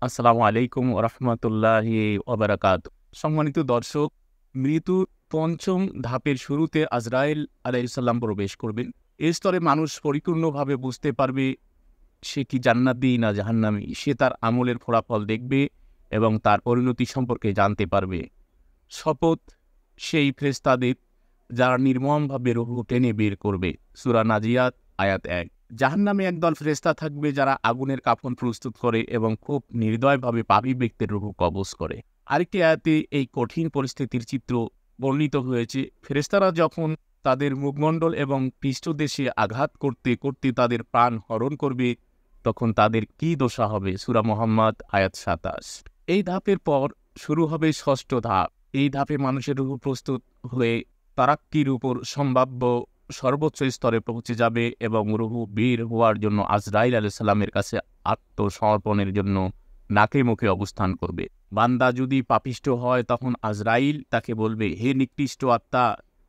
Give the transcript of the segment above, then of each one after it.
আসসালামু আলাইকুম ওরহমতুল্লাহি ওবারাকাতুহু। সম্মানিত দর্শক, মৃত্যুর পঞ্চম ধাপের শুরুতে আজরাইল আলাইহিসসালাম প্রবেশ করবেন। এই স্তরে মানুষ পরিপূর্ণভাবে বুঝতে পারবে সে কি জান্নাতি না জাহান্নামী। সে তার আমলের ফলাফল দেখবে এবং তার পরিণতি সম্পর্কে জানতে পারবে। শপথ সেই ফেরেশতাদের যারা নির্মমভাবে রূহ টেনে বের করবে। সূরা নাজিয়াত আয়াত ১। জাহান্নামে একদল ফেরেশতা থাকবে যারা আগুনের কাফন প্রস্তুত করে এবং খুব নির্দয়ভাবে পাপী ব্যক্তির রূহ কবজ করে। আরেকটি আয়াতে এই কঠিন পরিস্থিতির চিত্র বর্ণিত হয়েছে। ফেরেশতারা যখন তাদের মুখমণ্ডল এবং পৃষ্ঠদেশে আঘাত করতে করতে তাদের প্রাণ হরণ করবে, তখন তাদের কি দশা হবে? সূরা মুহাম্মদ আয়াত ২৭। এই ধাপের পর শুরু হবে ষষ্ঠ ধাপ। এই ধাপে মানুষের রূহ প্রস্তুত হয়ে তারাক্কির উপর সম্ভাব্য সর্বোচ্চ স্তরে পৌঁছে যাবে এবং রূহ বের হওয়ার জন্য আজরাইল আলাইহিস সালামের কাছে আত্মসমর্পণের জন্য নাকে মুখে অবস্থান করবে। বান্দা যদি পাপিষ্ঠ হয়, তখন আজরাইল তাকে বলবে, হে নিকৃষ্ট আত্মা,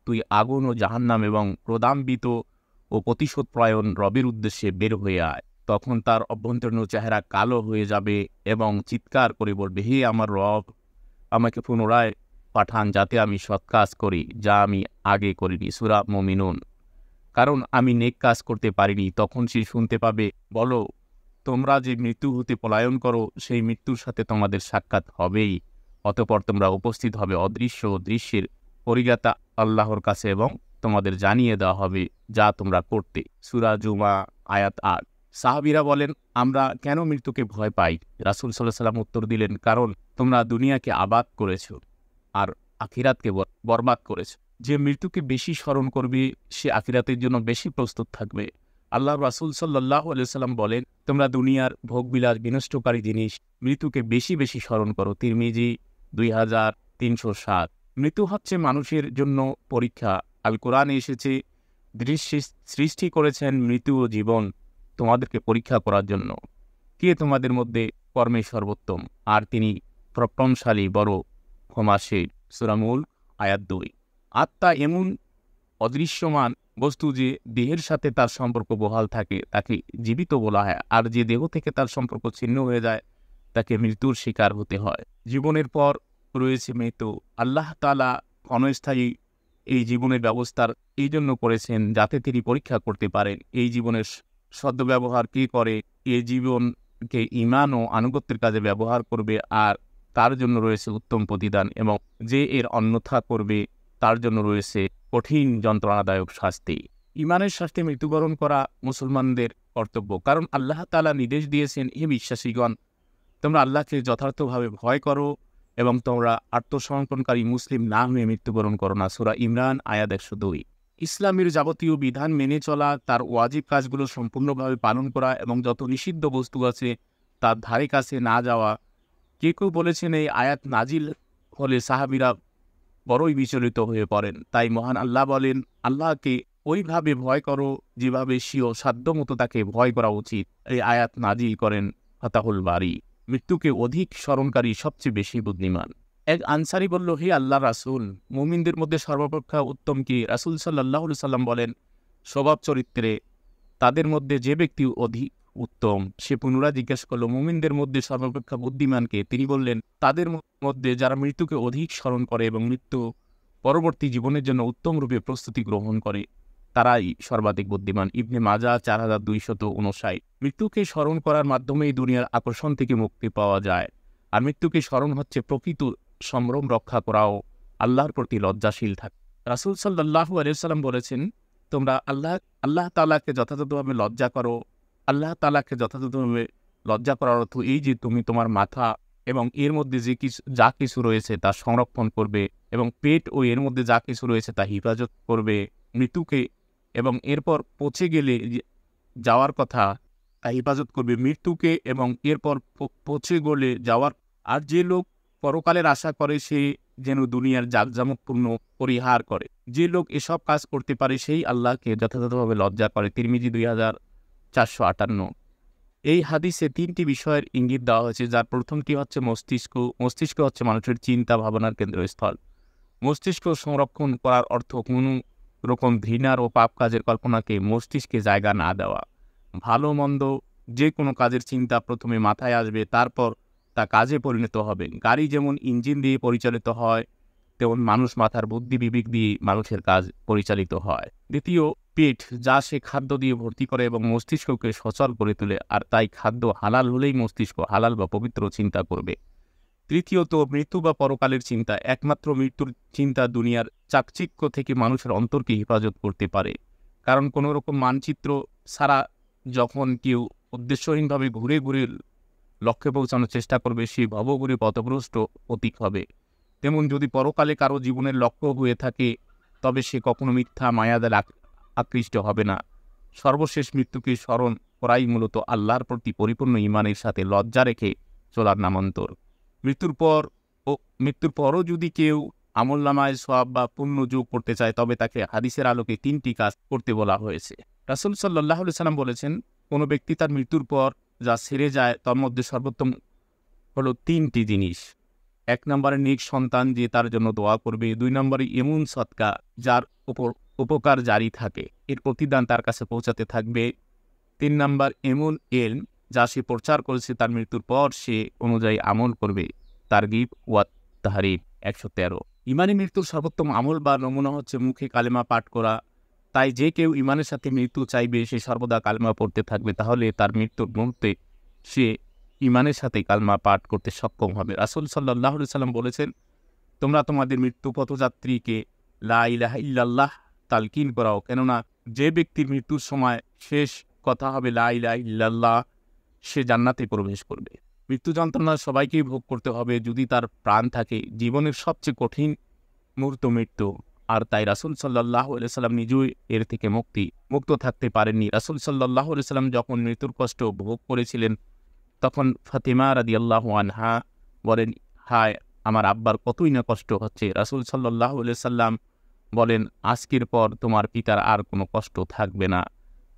তুই আগুন ও জাহান্নাম এবং ক্রোধান্বিত ও প্রতিশোধপরায়ণ রবের উদ্দেশ্যে বের হয়ে আয়। তখন তার অভ্যন্তরীণ চেহারা কালো হয়ে যাবে এবং চিৎকার করে বলবে, হে আমার রব, আমাকে পুনরায় পাঠান যাতে আমি সৎ কাজ করি যা আমি আগে করিনি। সূরা মুমিনুন। কারণ আমি নেক কাজ করতে পারিনি। তখন সে শুনতে পাবে, বলো, তোমরা যে মৃত্যু হতে পলায়ন করো, সেই মৃত্যুর সাথে তোমাদের সাক্ষাৎ হবেই। অতঃপর তোমরা উপস্থিত হবে অদৃশ্য ও দৃশ্যের পরিজ্ঞাতা আল্লাহর কাছে এবং তোমাদের জানিয়ে দেওয়া হবে যা তোমরা করতে। সূরা জুমা আয়াত ৮। সাহাবীরা বলেন, আমরা কেন মৃত্যুকে ভয় পাই? রাসূল সাল্লাল্লাহু আলাইহি ওয়াসাল্লাম উত্তর দিলেন, কারণ তোমরা দুনিয়াকে আবাদ করেছ আর আখিরাতকে বরবাদ করেছ। যে মৃত্যুকে বেশি স্মরণ করবে সে আখিরাতের জন্য বেশি প্রস্তুত থাকবে। আল্লাহর রাসূল সাল্লাল্লাহু আলাইহি ওয়াসাল্লাম বলেন, তোমরা দুনিয়ার ভোগবিলাস বিনষ্টকারী জিনিস মৃত্যুকে বেশি বেশি স্মরণ করো। তিরমিজি ২৩০৭। মৃত্যু হচ্ছে মানুষের জন্য পরীক্ষা। আল কোরআনে এসেছে, সৃষ্টি করেছেন মৃত্যু ও জীবন তোমাদেরকে পরীক্ষা করার জন্য। কে তোমাদের মধ্যে কর্মে সর্বোত্তম? আর তিনি প্রজ্ঞাশালী, বড় ক্ষমাশীল। সূরা মুলক আয়াত ২। আত্মা এমন অদৃশ্যমান বস্তু যে দেহের সাথে তার সম্পর্ক বহাল থাকে তাকে জীবিত বলা হয়, আর যে দেহ থেকে তার সম্পর্ক ছিন্ন হয়ে যায় তাকে মৃত্যুর শিকার হতে হয়। জীবনের পর রয়েছে মৃত্যু। আল্লাহ তাআলা ক্ষণস্থায়ী এই জীবনের ব্যবস্থার এই জন্য করেছেন যাতে তিনি পরীক্ষা করতে পারেন এই জীবনের সদ্ব্যবহার কে করে, এই জীবনকে ঈমান ও আনুগত্যের কাজে ব্যবহার করবে, আর তার জন্য রয়েছে উত্তম প্রতিদান, এবং যে এর অন্যথা করবে তার জন্য রয়েছে কঠিন যন্ত্রণাদায়ক শাস্তি। ঈমানের স্বার্থে মৃত্যুবরণ করা মুসলমানদের কর্তব্য, কারণ আল্লাহ তাআলা নির্দেশ দিয়েছেন, হে বিশ্বাসীগণ, তোমরা আল্লাহকে যথার্থভাবে ভয় করো এবং তোমরা আত্মসমর্পণকারী মুসলিম না হয়ে মৃত্যুবরণ করো না। সূরা ইমরান আয়াত ১০২। ইসলামের যাবতীয় বিধান মেনে চলা, তার ওয়াজিব কাজগুলো সম্পূর্ণভাবে পালন করা এবং যত নিষিদ্ধ বস্তু আছে তার ধারে কাছে না যাওয়া। কেউ বলেছেন এই আয়াত নাজিল হলে সাহাবীরা বড়ই বিচলিত হয়ে পড়েন। তাই মহান আল্লাহ বলেন, আল্লাহকে ওইভাবে ভয় করো যেভাবে স্বীয় সাধ্যমতো তাকে ভয় করা উচিত। এই আয়াত নাজিল করেন ফাতাহুল বারী। মৃত্যুকে অধিক স্মরণকারী সবচেয়ে বেশি বুদ্ধিমান। এক আনসারী বলল, হে আল্লাহর রাসূল, মুমিনদের মধ্যে সর্বাপেক্ষা উত্তম কি? রাসূল সাল্লাল্লাহু আলাইহি সাল্লাম বলেন, স্বভাব চরিত্রে তাদের মধ্যে যে ব্যক্তি অধিক উত্তম। সে পুনরায় জিজ্ঞাসা করল, মুমিনদের মধ্যে সর্বাপেক্ষা বুদ্ধিমানকে? তিনি বললেন, তাদের মধ্যে যারা মৃত্যুকে অধিক স্মরণ করে এবং মৃত্যু পরবর্তী জীবনের জন্য উত্তম রূপে প্রস্তুতি গ্রহণ করে, তারাই সর্বাধিক বুদ্ধিমান। ইবনে মাজাহ ৪২৫৯। মৃত্যুকে স্মরণ করার মাধ্যমেই দুনিয়ার আকর্ষণ থেকে মুক্তি পাওয়া যায়। আর মৃত্যুকে স্মরণ হচ্ছে প্রকৃত সম্ভ্রম রক্ষা করাও আল্লাহর প্রতি লজ্জাশীল থাকে। রাসূল সাল্লাল্লাহু আলাইহি ওয়াসাল্লাম বলেছেন, তোমরা আল্লাহ তাআলাকে যথাযথভাবে লজ্জা করো। আল্লাহ তাআলাকে যথাযথভাবে লজ্জা করার অর্থ এই যে তুমি তোমার মাথা এবং এর মধ্যে যা কিছু রয়েছে তা সংরক্ষণ করবে, এবং পেট ও এর মধ্যে যা কিছু রয়েছে তা হিফাজত করবে। মৃত্যুকে এবং এরপর পচে গেলে যাওয়ার কথা তা হিফাজত করবে। মৃত্যুকে এবং এরপর পচে গলে যাওয়ার। আর যে লোক পরকালের আশা করে সে যেন দুনিয়ার জাঁকজমকপূর্ণ পরিহার করে। যে লোক এসব কাজ করতে পারে সেই আল্লাহকে যথাযথভাবে লজ্জা করে। তিরমিজি ২৪৫৮। এই হাদিসে ৩টি বিষয়ের ইঙ্গিত দেওয়া হয়েছে, যার প্রথমটি হচ্ছে মস্তিষ্ক। মস্তিষ্ক হচ্ছে মানুষের চিন্তা ভাবনার কেন্দ্রস্থল। মস্তিষ্ক সংরক্ষণ করার অর্থ কোনো রকম ঘৃণার ও পাপ কাজের কল্পনাকে মস্তিষ্কে জায়গা না দেওয়া। ভালো মন্দ যে কোনো কাজের চিন্তা প্রথমে মাথায় আসবে, তারপর তা কাজে পরিণত হবে। গাড়ি যেমন ইঞ্জিন দিয়ে পরিচালিত হয়, তেমন মানুষ মাথার বুদ্ধি বিবেক দিয়ে মানুষের কাজ পরিচালিত হয়। দ্বিতীয়, পেট, যা সে খাদ্য দিয়ে ভর্তি করে এবং মস্তিষ্ককে সচল করে তোলে, আর তাই খাদ্য হালাল হলেই মস্তিষ্ক হালাল বা পবিত্র চিন্তা করবে। তৃতীয়ত, মৃত্যু বা পরকালের চিন্তা। একমাত্র মৃত্যুর চিন্তা দুনিয়ার চাকচিক্য থেকে মানুষের অন্তরকে হেফাজত করতে পারে। কারণ কোনো রকম মানচিত্র ছাড়া যখন কেউ উদ্দেশ্যহীনভাবে ঘুরে ঘুরে লক্ষ্যে পৌঁছানোর চেষ্টা করবে, সে ভবঘুরে পথভ্রষ্ট প্রতীক হবে। তেমন যদি পরকালে কারো জীবনের লক্ষ্য হয়ে থাকে, তবে সে কখনো মিথ্যা মায়াদের আকৃষ্ট হবে না। সর্বশেষ মৃত্যুকে স্মরণ করাই মূলত আল্লাহর প্রতি পরিপূর্ণ ঈমানের সাথে লজ্জা রেখে চলার নামান্তর। মৃত্যুর পরও যদি কেউ আমলনামায় সওয়াব বা পুণ্য যোগ করতে চায়, তবে তাকে হাদিসের আলোকে 3টি কাজ করতে বলা হয়েছে। রাসূল সাল্লাল্লাহু আলাইহি সাল্লাম বলেছেন, কোনো ব্যক্তি তার মৃত্যুর পর যা ছেড়ে যায় তার মধ্যে সর্বোত্তম হলো 3টি জিনিস। 1 নম্বরে নেক সন্তান যে তার জন্য দোয়া করবে। 2 নম্বরে এমন সদকা যার উপর উপকার জারি থাকে, এর প্রতিদান তার কাছে পৌঁছাতে থাকবে। 3 নাম্বার এমন এলম যা সে প্রচার করেছে, তার মৃত্যুর পর সে অনুযায়ী আমল করবে। তারগিব ওয়াত তাহরিব 113। ইমানি মৃত্যুর সর্বোত্তম আমল বা নমুনা হচ্ছে মুখে কালেমা পাঠ করা। তাই যে কেউ ইমানের সাথে মৃত্যু চাইবে, সে সর্বদা কালেমা পড়তে থাকবে, তাহলে তার মৃত্যুর মুহূর্তে সে ইমানের সাথে কালেমা পাঠ করতে সক্ষম হবে। রাসূল সাল্লাল্লাহু আলাইহি সাল্লাম বলেছেন, তোমরা তোমাদের মৃত্যু পথযাত্রীকে লা ইলাহা ইল্লাল্লাহ তালকিন করাও, কেননা যে ব্যক্তির মৃত্যুর সময় শেষ কথা হবে লা ইলাহা ইল্লাল্লাহ, সে জান্নাতে প্রবেশ করবে। মৃত্যু যন্ত্রণা সবাইকেই ভোগ করতে হবে যদি তার প্রাণ থাকে। জীবনের সবচেয়ে কঠিন মুহূর্ত মৃত্যু, আর তাই রাসূল সাল্লাল্লাহু আলাইহি সাল্লাম নিজেই এর থেকে মুক্ত থাকতে পারেননি। রাসূল সাল্লাল্লাহু আলাইহি সাল্লাম যখন মৃত্যুর কষ্ট ভোগ করেছিলেন, তখন ফাতিমা রাদিয়াল্লাহু আনহা বলেন, হায়, আমার আব্বার কতই না কষ্ট হচ্ছে। রাসূল সাল্লাল্লাহু আলাইহি সাল্লাম বলেন, আজকের পর তোমার পিতার আর কোনো কষ্ট থাকবে না।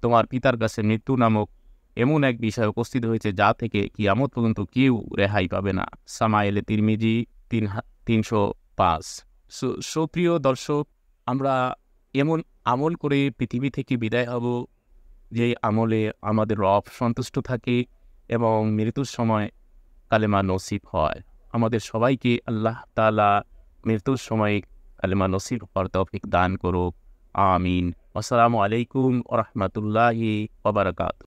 তোমার পিতার কাছে মৃত্যু নামক এমন এক বিষয় উপস্থিত হয়েছে যা থেকে কিয়ামত পর্যন্ত কেউ রেহাই পাবে না। সামায়েলে তিরমিজি 305। সুপ্রিয় দর্শক, আমরা এমন আমল করে পৃথিবী থেকে বিদায় হব যে আমলে আমাদের রব সন্তুষ্ট থাকে এবং মৃত্যুর সময় কালেমা নসিব হয়। আমাদের সবাইকে আল্লাহ তাআলা মৃত্যুর সময় কালেমা নসিব হওয়ার তৌফিক দান করুক। আমিন। আসসালামু আলাইকুম ওয়া রাহমাতুল্লাহি ওয়া বারাকাতুহু।